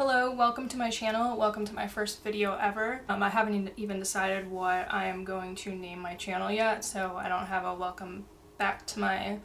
Hello, welcome to my channel. Welcome to my first video ever. I haven't even decided what I am going to name my channel yet, so I don't have a welcome back to my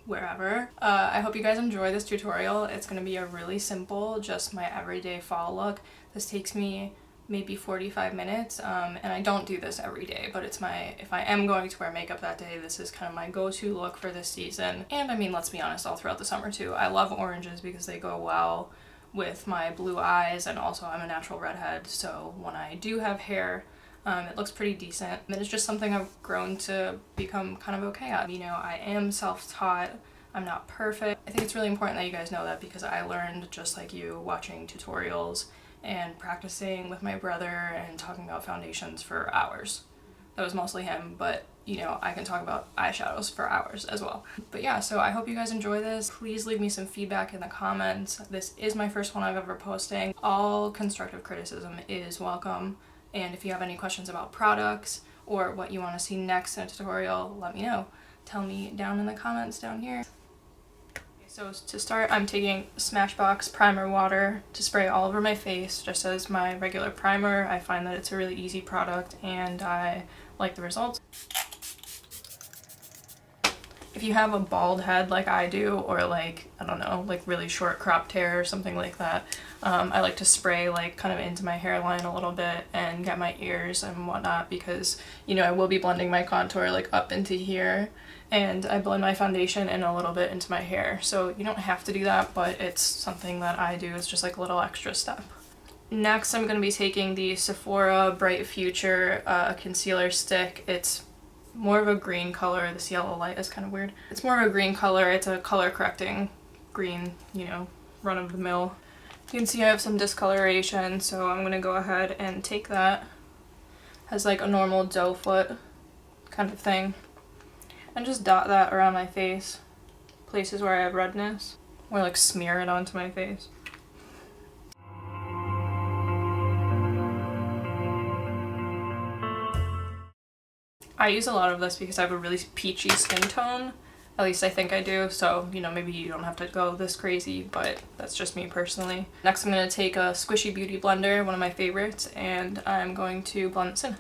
wherever. I hope you guys enjoy this tutorial. It's going to be a really simple, just my everyday fall look. This takes me maybe 45 minutes, and I don't do this every day, but it's if I am going to wear makeup that day, this is kind of my go-to look for this season. And I mean, let's be honest, all throughout the summer too. I love oranges because they go well with my blue eyes, and also I'm a natural redhead, so when I do have hair, it looks pretty decent. And it's just something I've grown to become kind of okay at. You know, I am self-taught. I'm not perfect. I think it's really important that you guys know that because I learned just like you watching tutorials and practicing with my brother and talking about foundations for hours. That was mostly him, but you know, I can talk about eyeshadows for hours as well. But yeah, so I hope you guys enjoy this. Please leave me some feedback in the comments. This is my first one I've ever posting. All constructive criticism is welcome. And if you have any questions about products or what you want to see next in a tutorial, let me know. Tell me down in the comments down here. So to start, I'm taking Smashbox Primer Water to spray all over my face just as my regular primer. I find that it's a really easy product and I like the results. If you have a bald head like I do, or like, I don't know, like really short cropped hair or something like that, I like to spray like kind of into my hairline a little bit and get my ears and whatnot because, you know, I will be blending my contour like up into here, and I blend my foundation in a little bit into my hair. So you don't have to do that, but it's something that I do. It's just like a little extra step. Next, I'm going to be taking the Sephora Bright Future concealer stick. It's more of a green color. This yellow light is kind of weird. It's more of a green color. It's a color correcting green, you know, run of the mill. You can see I have some discoloration, so I'm going to go ahead and take that as like a normal doe foot kind of thing and just dot that around my face, places where I have redness, or like smear it onto my face. I use a lot of this because I have a really peachy skin tone. At least I think I do, so you know, maybe you don't have to go this crazy, but that's just me personally. Next I'm going to take a Squishy Beauty blender, one of my favorites, and I'm going to blend this in.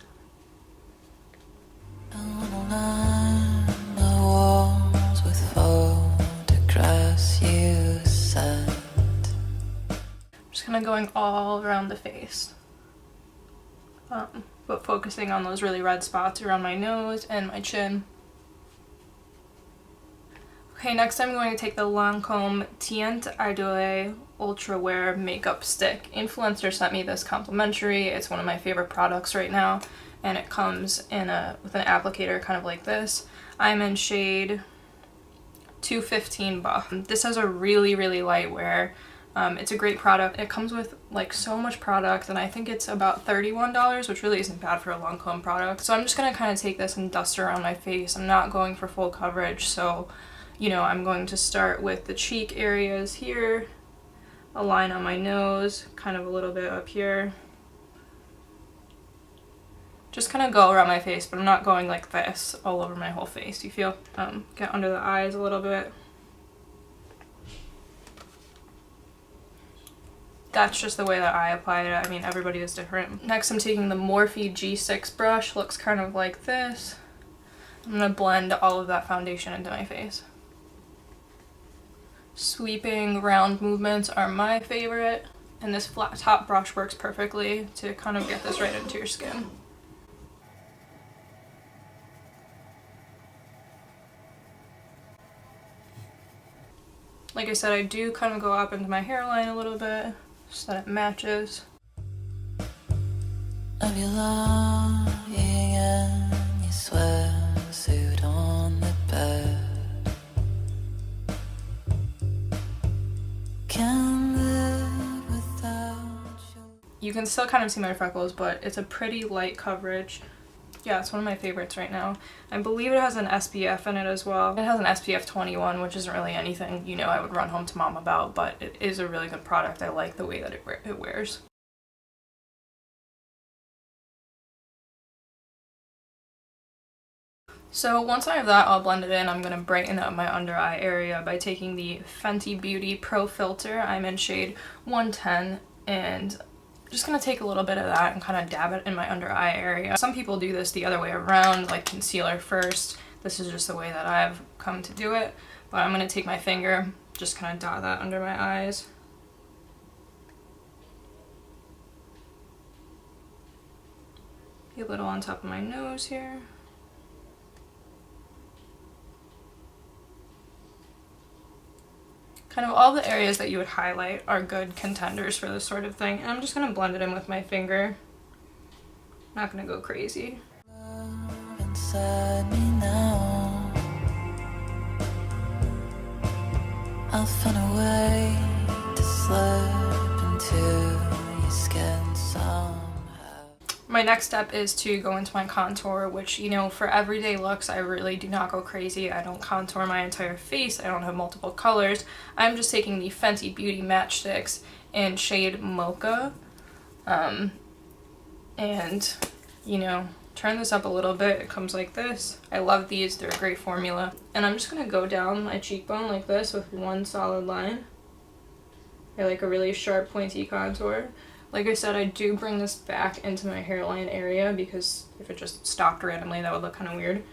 Just kind of going all around the face. But focusing on those really red spots around my nose and my chin. Okay, next I'm going to take the Lancome Teint Idole Ultra Wear Makeup Stick. Influencer sent me this complimentary. It's one of my favorite products right now, and it comes in with an applicator kind of like this. I'm in shade 215 Buff. This has a really, really light wear. It's a great product. It comes with like so much product, and I think it's about $31, which really isn't bad for a Lancome product. So I'm just going to kind of take this and dust around my face. I'm not going for full coverage, so you know, I'm going to start with the cheek areas here, a line on my nose, kind of a little bit up here. Just kind of go around my face, but I'm not going like this all over my whole face, you feel? Get under the eyes a little bit. That's just the way that I apply it. I mean, everybody is different. Next, I'm taking the Morphe G6 brush. Looks kind of like this. I'm going to blend all of that foundation into my face. Sweeping round movements are my favorite, and this flat top brush works perfectly to kind of get this right into your skin. Like I said, I do kind of go up into my hairline a little bit, so that it matches. Of you lying in your swimsuit on the bed. Can't live without you. You can still kind of see my freckles, but it's a pretty light coverage. Yeah, it's one of my favorites right now. I believe it has an SPF in it as well. It has an SPF 21, which isn't really anything, you know, I would run home to mom about, but it is a really good product. I like the way that it wears. So once I have that all blended in, I'm going to brighten up my under eye area by taking the Fenty Beauty Pro Filter. I'm in shade 110, and I'm just going to take a little bit of that and kind of dab it in my under eye area. Some people do this the other way around, like concealer first. This is just the way that I've come to do it. But I'm going to take my finger, just kind of dot that under my eyes. A little on top of my nose here. Kind of all the areas that you would highlight are good contenders for this sort of thing. And I'm just going to blend it in with my finger. Not going to go crazy. Inside me now. I'll find a way to slip into your skin somehow. My next step is to go into my contour, which, you know, for everyday looks, I really do not go crazy. I don't contour my entire face. I don't have multiple colors. I'm just taking the Fenty Beauty Matchsticks in shade Mocha. And, you know, turn this up a little bit. It comes like this. I love these. They're a great formula. And I'm just going to go down my cheekbone like this with one solid line. I like a really sharp, pointy contour. Like I said, I do bring this back into my hairline area because if it just stopped randomly, that would look kind of weird.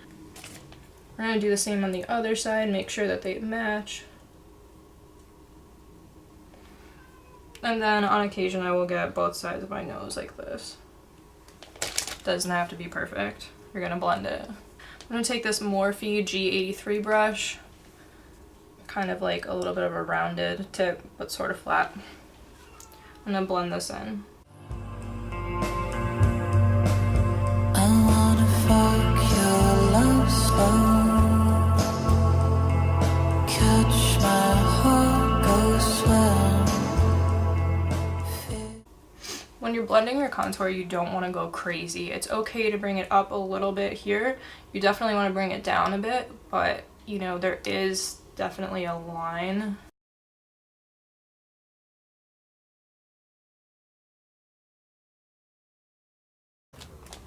We're going to do the same on the other side, make sure that they match. And then on occasion, I will get both sides of my nose like this. Doesn't have to be perfect. You're going to blend it. I'm going to take this Morphe G83 brush, kind of like a little bit of a rounded tip, but sort of flat. I'm gonna blend this in. I wanna fuck your love slow. Catch my heart go swim. When you're blending your contour, you don't want to go crazy. It's okay to bring it up a little bit here. You definitely want to bring it down a bit, but you know, there is definitely a line.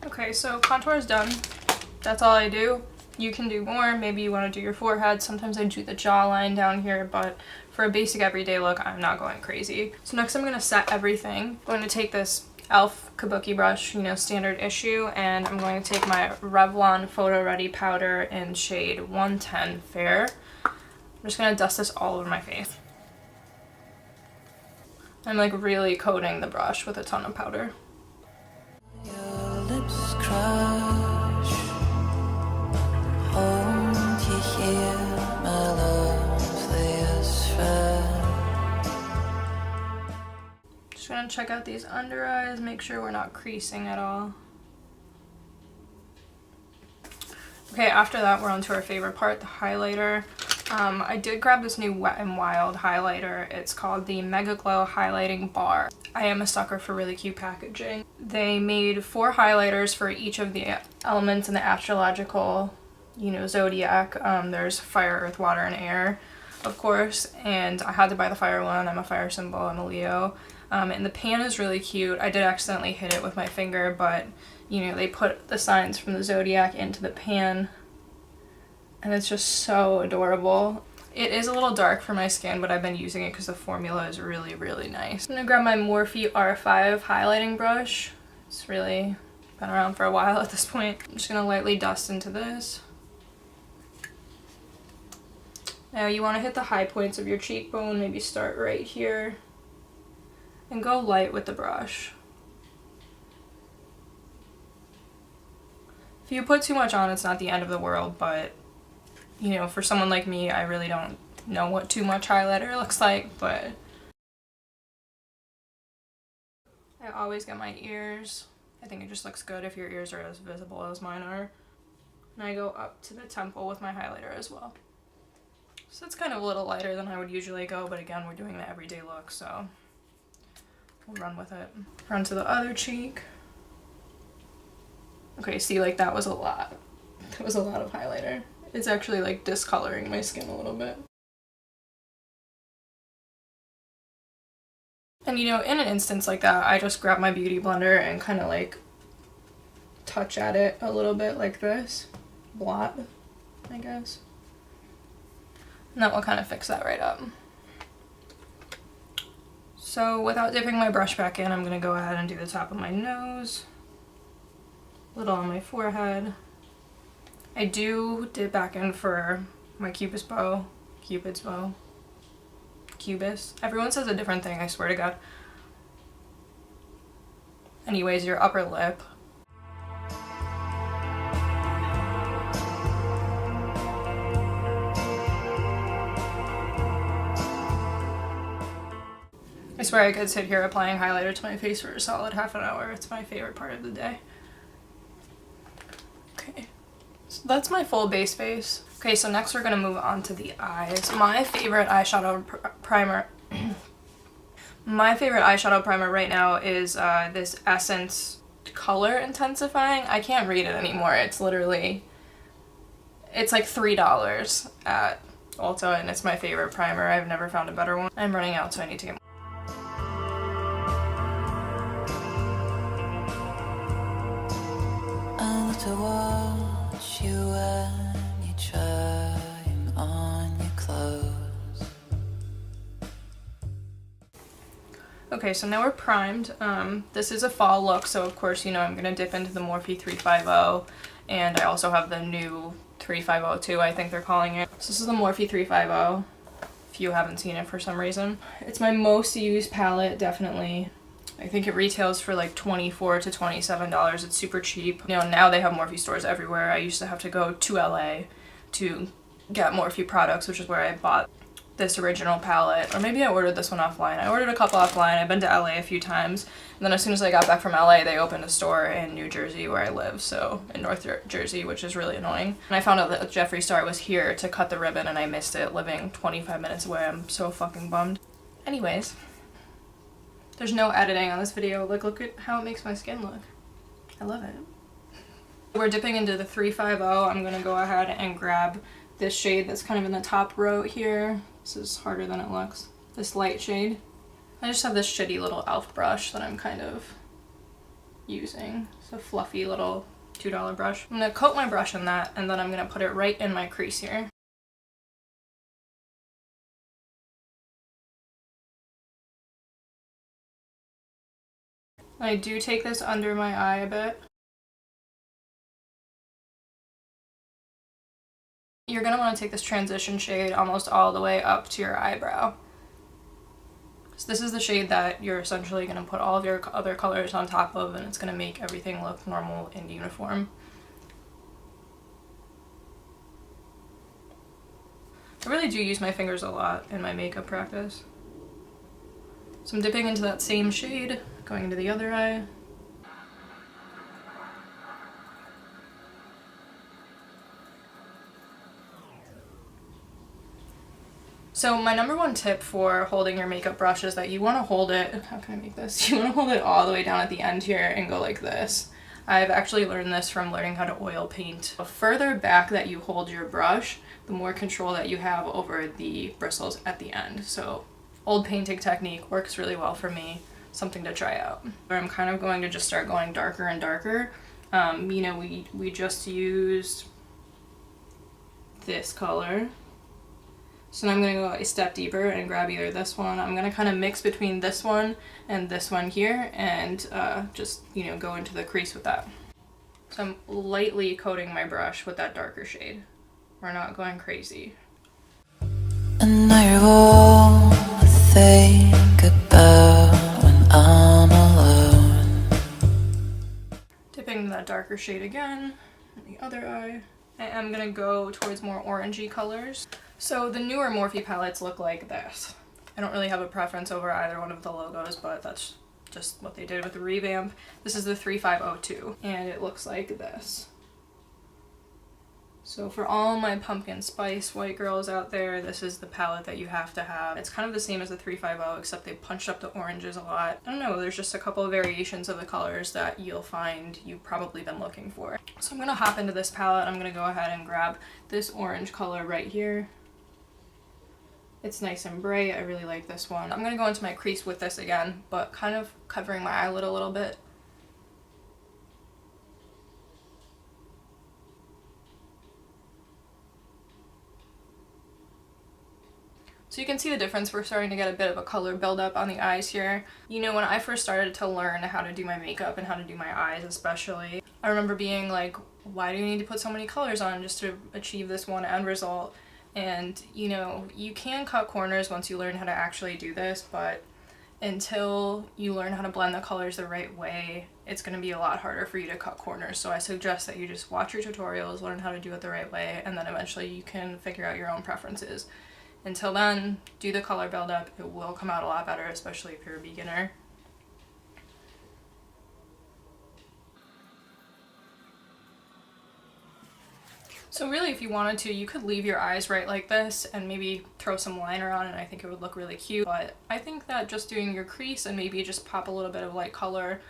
Okay, so contour is done. That's all I do. You can do more. Maybe you want to do your forehead. Sometimes I do the jawline down here, but for a basic everyday look, I'm not going crazy. So next I'm going to set everything. I'm going to take this e.l.f. Kabuki brush, you know, standard issue, and I'm going to take my Revlon Photo Ready powder in shade 110 Fair. I'm just going to dust this all over my face. I'm like really coating the brush with a ton of powder. Crush, hold you here, my loveliest friend. Just gonna check out these under eyes, make sure we're not creasing at all. Okay, after that we're on to our favorite part, the highlighter. I did grab this new Wet n Wild highlighter. It's called the Mega Glow Highlighting Bar. I am a sucker for really cute packaging. They made 4 highlighters for each of the elements in the astrological, you know, zodiac. There's fire, earth, water, and air, of course, and I had to buy the fire one. I'm a fire symbol, I'm a Leo. And the pan is really cute. I did accidentally hit it with my finger, but, you know, they put the signs from the zodiac into the pan, and it's just so adorable. It is a little dark for my skin, but I've been using it because the formula is really, really nice. I'm gonna grab my Morphe R5 highlighting brush. It's really been around for a while at this point. I'm just gonna lightly dust into this. Now you wanna hit the high points of your cheekbone, maybe start right here, and go light with the brush. If you put too much on, it's not the end of the world, but you know, for someone like me, I really don't know what too much highlighter looks like, but I always get my ears. I think it just looks good if your ears are as visible as mine are. And I go up to the temple with my highlighter as well. So it's kind of a little lighter than I would usually go, but again, we're doing the everyday look, so we'll run with it. Run to the other cheek. Okay, see, like that was a lot. That was a lot of highlighter. It's actually like discoloring my skin a little bit. And you know, in an instance like that, I just grab my beauty blender and kind of like touch at it a little bit like this. blot, I guess. And that will kind of fix that right up. So without dipping my brush back in, I'm going to go ahead and do the top of my nose, a little on my forehead. I do dip back in for my Cupid's bow. Everyone says a different thing, I swear to God. Anyways, your upper lip. I swear I could sit here applying highlighter to my face for a solid half an hour. It's my favorite part of the day. Okay, so that's my full base face. Okay, so next we're gonna move on to the eyes. My favorite eyeshadow primer right now is this Essence Color Intensifying. I can't read it anymore. It's literally, it's like $3 at Ulta, and it's my favorite primer. I've never found a better one. I'm running out, so I need to get more. To watch you when you trying on your clothes. Okay, so now we're primed. This is a fall look, so of course, you know, I'm gonna dip into the Morphe 350, and I also have the new 3502, I think they're calling it. So this is the Morphe 350, if you haven't seen it for some reason. It's my most used palette, definitely. I think it retails for like $24 to $27. It's super cheap. You know, now they have Morphe stores everywhere. I used to have to go to LA to get Morphe products, which is where I bought this original palette. Or maybe I ordered this one offline. I ordered a couple offline. I've been to LA a few times. And then as soon as I got back from LA, they opened a store in New Jersey where I live, so in North Jersey, which is really annoying. And I found out that Jeffree Star was here to cut the ribbon, and I missed it living 25 minutes away. I'm so fucking bummed. Anyways. There's no editing on this video. Like, look at how it makes my skin look. I love it. We're dipping into the 350. I'm gonna go ahead and grab this shade that's kind of in the top row here. This is harder than it looks. This light shade. I just have this shitty little e.l.f. brush that I'm kind of using. It's a fluffy little $2 brush. I'm gonna coat my brush in that, and then I'm gonna put it right in my crease here. I do take this under my eye a bit. You're going to want to take this transition shade almost all the way up to your eyebrow. So this is the shade that you're essentially going to put all of your other colors on top of, and it's going to make everything look normal and uniform. I really do use my fingers a lot in my makeup practice. So I'm dipping into that same shade, going into the other eye. So my number one tip for holding your makeup brush is that you want to hold it, how can I make this? You want to hold it all the way down at the end here and go like this. I've actually learned this from learning how to oil paint. The further back that you hold your brush, the more control that you have over the bristles at the end. So old painting technique works really well for me. Something to try out. I'm kind of going to just start going darker and darker. You know, we just used this color. So now I'm going to go a step deeper and grab either this one. I'm going to kind of mix between this one and this one here, and just, you know, go into the crease with that. So I'm lightly coating my brush with that darker shade. We're not going crazy. And I will think about when I'm alone. Dipping into that darker shade again, in the other eye. I am going to go towards more orangey colors. So the newer Morphe palettes look like this. I don't really have a preference over either one of the logos, but that's just what they did with the revamp. This is the 3502, and it looks like this. So for all my pumpkin spice white girls out there, this is the palette that you have to have. It's kind of the same as the 350, except they punched up the oranges a lot. I don't know, there's just a couple of variations of the colors that you'll find you've probably been looking for. So I'm gonna hop into this palette. I'm gonna go ahead and grab this orange color right here. It's nice and bright. I really like this one. I'm gonna go into my crease with this again, but kind of covering my eyelid a little bit. So you can see the difference. We're starting to get a bit of a color buildup on the eyes here. You know, when I first started to learn how to do my makeup and how to do my eyes especially, I remember being like, why do you need to put so many colors on just to achieve this one end result? And, you know, you can cut corners once you learn how to actually do this, but until you learn how to blend the colors the right way, it's going to be a lot harder for you to cut corners. So I suggest that you just watch your tutorials, learn how to do it the right way, and then eventually you can figure out your own preferences. Until then, do the color buildup. It will come out a lot better, especially if you're a beginner. So really, if you wanted to, you could leave your eyes right like this and maybe throw some liner on, and I think it would look really cute. But I think that just doing your crease and maybe just pop a little bit of light color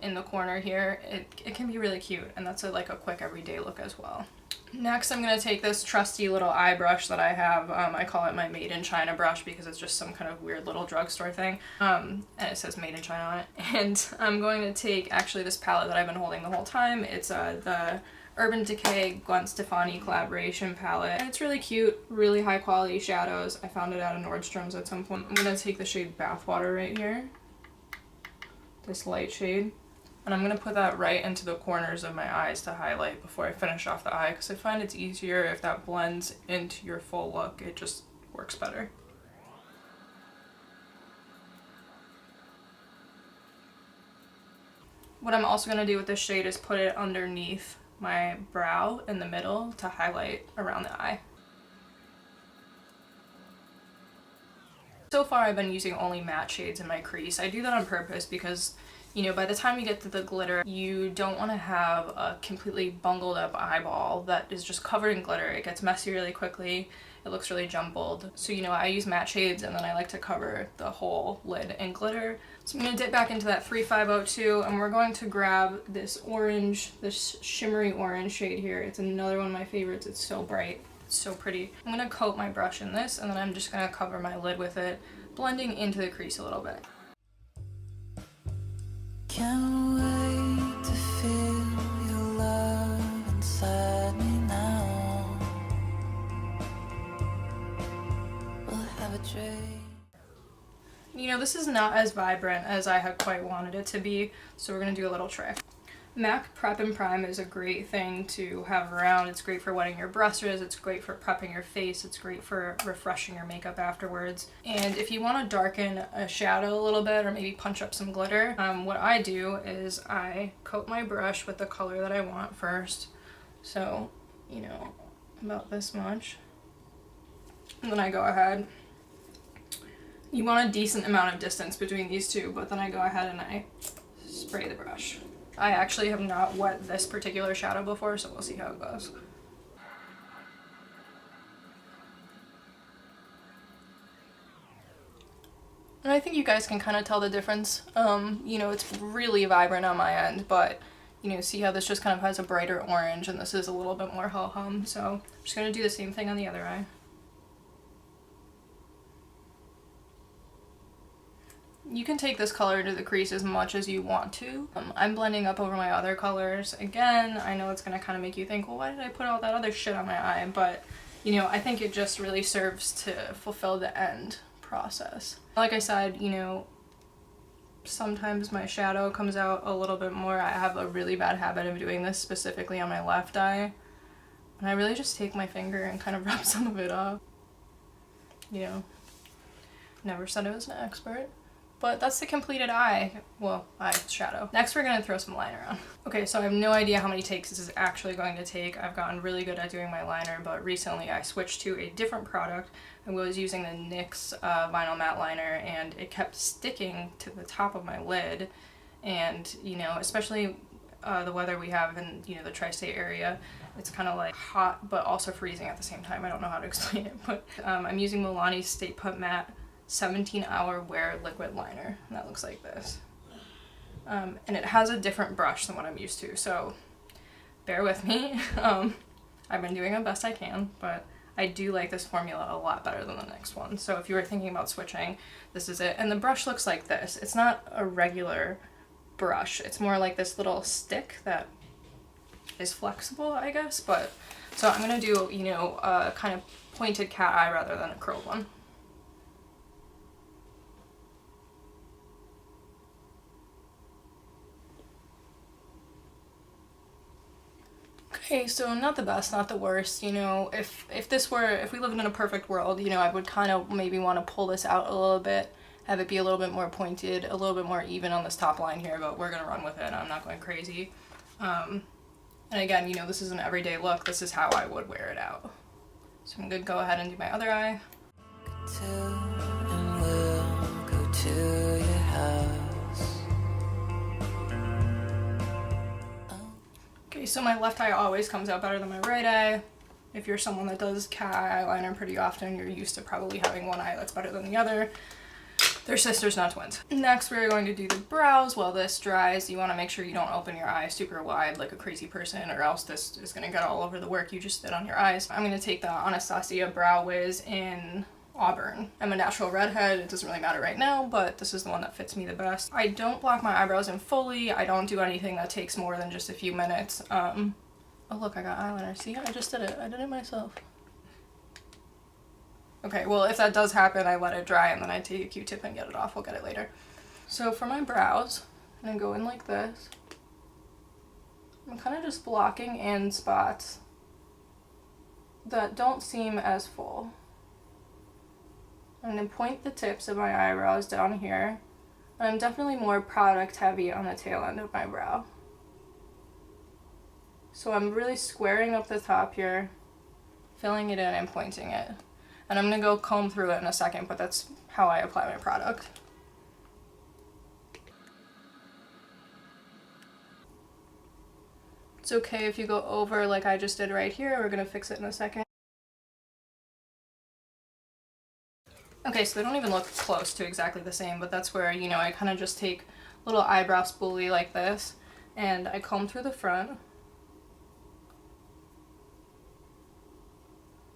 in the corner here, it can be really cute, and that's like a quick everyday look as well. Next, I'm going to take this trusty little eye brush that I have. I call it my Made in China brush because it's just some kind of weird little drugstore thing. And it says Made in China on it. And I'm going to take actually this palette that I've been holding the whole time. It's the Urban Decay Gwen Stefani collaboration palette. And it's really cute, really high quality shadows. I found it at a Nordstrom's at some point. I'm going to take the shade Bathwater right here. This light shade. And I'm going to put that right into the corners of my eyes to highlight before I finish off the eye, because I find it's easier if that blends into your full look. It just works better. What I'm also going to do with this shade is put it underneath my brow in the middle to highlight around the eye. So far I've been using only matte shades in my crease. I do that on purpose because, you know, by the time you get to the glitter, you don't want to have a completely bungled up eyeball that is just covered in glitter. It gets messy really quickly. It looks really jumbled. So, you know, I use matte shades and then I like to cover the whole lid in glitter. So I'm going to dip back into that 3502 and we're going to grab this orange, this shimmery orange shade here. It's another one of my favorites. It's so bright. It's so pretty. I'm going to coat my brush in this and then I'm just going to cover my lid with it, blending into the crease a little bit. Can't wait to feel your love inside me now. We'll have a drink. You know, this is not as vibrant as I had quite wanted it to be, so we're going to do a little trick. MAC Prep and Prime is a great thing to have around. It's great for wetting your brushes, it's great for prepping your face, it's great for refreshing your makeup afterwards. And if you want to darken a shadow a little bit or maybe punch up some glitter, what I do is I coat my brush with the color that I want first. So, you know, about this much. And then I go ahead. You want a decent amount of distance between these two, but then I go ahead and I spray the brush. I actually have not wet this particular shadow before, so we'll see how it goes. And I think you guys can kind of tell the difference. You know, it's really vibrant on my end, but you know, see how this just kind of has a brighter orange and this is a little bit more ho-hum. So I'm just going to do the same thing on the other eye. You can take this color to the crease as much as you want to. I'm blending up over my other colors. Again, I know it's going to kind of make you think, well, why did I put all that other shit on my eye? But, you know, I think it just really serves to fulfill the end process. Like I said, you know, sometimes my shadow comes out a little bit more. I have a really bad habit of doing this specifically on my left eye. And I really just take my finger and kind of rub some of it off. You know, never said I was an expert. But that's the completed eye, well, eye shadow. Next we're gonna throw some liner on. Okay, so I have no idea how many takes this is actually going to take. I've gotten really good at doing my liner, but recently I switched to a different product. I was using the NYX vinyl matte liner and it kept sticking to the top of my lid. And, you know, especially the weather we have in, you know, the tri-state area, it's kind of like hot but also freezing at the same time. I don't know how to explain it, but I'm using Milani's Stay Put Matte 17-hour wear liquid liner, and that looks like this. And it has a different brush than what I'm used to, so bear with me. I've been doing the best I can, but I do like this formula a lot better than the next one. So if you were thinking about switching, this is it. And the brush looks like this. It's not a regular brush. It's more like this little stick that is flexible, I guess. But so I'm gonna do, you know, a kind of pointed cat eye rather than a curled one. Okay, so not the best, not the worst, you know, if we lived in a perfect world, you know, I would kind of maybe want to pull this out a little bit, have it be a little bit more pointed, a little bit more even on this top line here, but we're gonna run with it. I'm not going crazy. And again, you know, this is an everyday look. This is how I would wear it out. So I'm gonna go ahead and do my other eye. And we'll go to your house. Okay, so my left eye always comes out better than my right eye. If you're someone that does cat eye eyeliner pretty often, you're used to probably having one eye that's better than the other. They're sisters, not twins. Next, we're going to do the brows. While this dries, you want to make sure you don't open your eyes super wide like a crazy person, or else this is going to get all over the work you just did on your eyes. I'm going to take the Anastasia Brow Wiz in Auburn. I'm a natural redhead. It doesn't really matter right now, but this is the one that fits me the best. I don't block my eyebrows in fully. I don't do anything that takes more than just a few minutes. Oh look, I got eyeliner. See, I just did it. I did it myself. Okay, well, if that does happen, I let it dry and then I take a Q-tip and get it off. We'll get it later. So for my brows, I'm gonna go in like this. I'm kind of just blocking in spots that don't seem as full. I'm gonna point the tips of my eyebrows down here. And I'm definitely more product heavy on the tail end of my brow. So I'm really squaring up the top here, filling it in and pointing it. And I'm gonna go comb through it in a second, but that's how I apply my product. It's okay if you go over like I just did right here. We're gonna fix it in a second. Okay, so they don't even look close to exactly the same, but that's where, you know, I kind of just take a little eyebrow spoolie like this, and I comb through the front.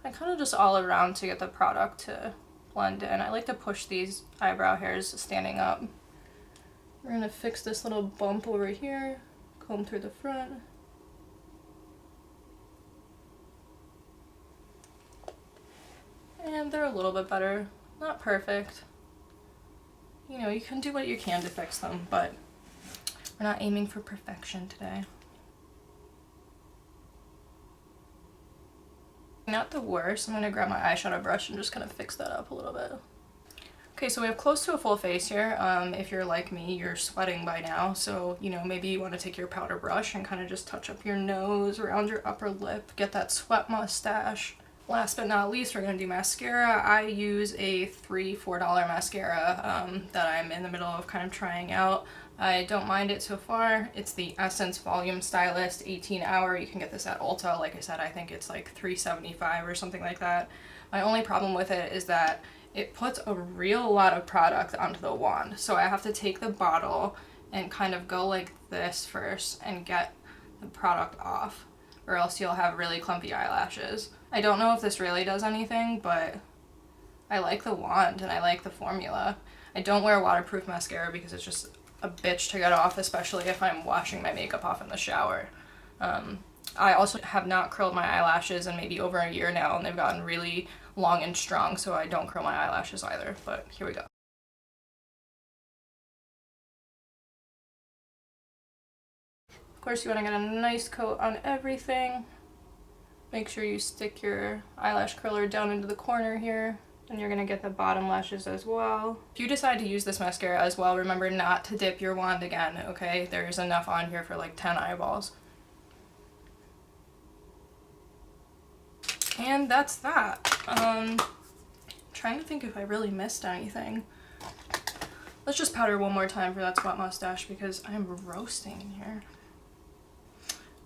I kind of just all around to get the product to blend in. I like to push these eyebrow hairs standing up. We're going to fix this little bump over here, comb through the front. And they're a little bit better. Not perfect. You know, you can do what you can to fix them, but we're not aiming for perfection today. Not the worst. I'm going to grab my eyeshadow brush and just kind of fix that up a little bit. Okay, so we have close to a full face here. If you're like me, you're sweating by now, so, you know, maybe you want to take your powder brush and kind of just touch up your nose, around your upper lip, get that sweat mustache. Last but not least, we're going to do mascara. I use a $3-4 mascara that I'm in the middle of kind of trying out. I don't mind it so far. It's the Essence Volume Stylist 18 Hour. You can get this at Ulta. Like I said, I think it's like $3.75 or something like that. My only problem with it is that it puts a real lot of product onto the wand. So I have to take the bottle and kind of go like this first and get the product off, or else you'll have really clumpy eyelashes. I don't know if this really does anything, but I like the wand and I like the formula. I don't wear waterproof mascara because it's just a bitch to get off, especially if I'm washing my makeup off in the shower. I also have not curled my eyelashes in maybe over a year now, and they've gotten really long and strong, so I don't curl my eyelashes either, but here we go. Of course, you want to get a nice coat on everything. Make sure you stick your eyelash curler down into the corner here, and you're going to get the bottom lashes as well. If you decide to use this mascara as well, remember not to dip your wand again, okay? There's enough on here for like 10 eyeballs. And that's that. Trying to think if I really missed anything. Let's just powder one more time for that sweat mustache because I'm roasting in here.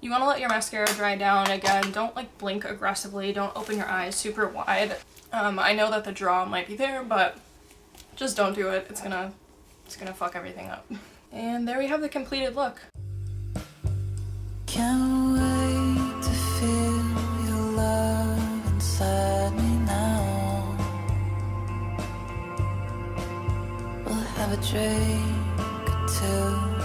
You want to let your mascara dry down. Again, don't like blink aggressively. Don't open your eyes super wide. I know that the draw might be there, but just don't do it. It's gonna fuck everything up. And there we have the completed look. Can't wait to feel your love inside me now. We'll have a drink or two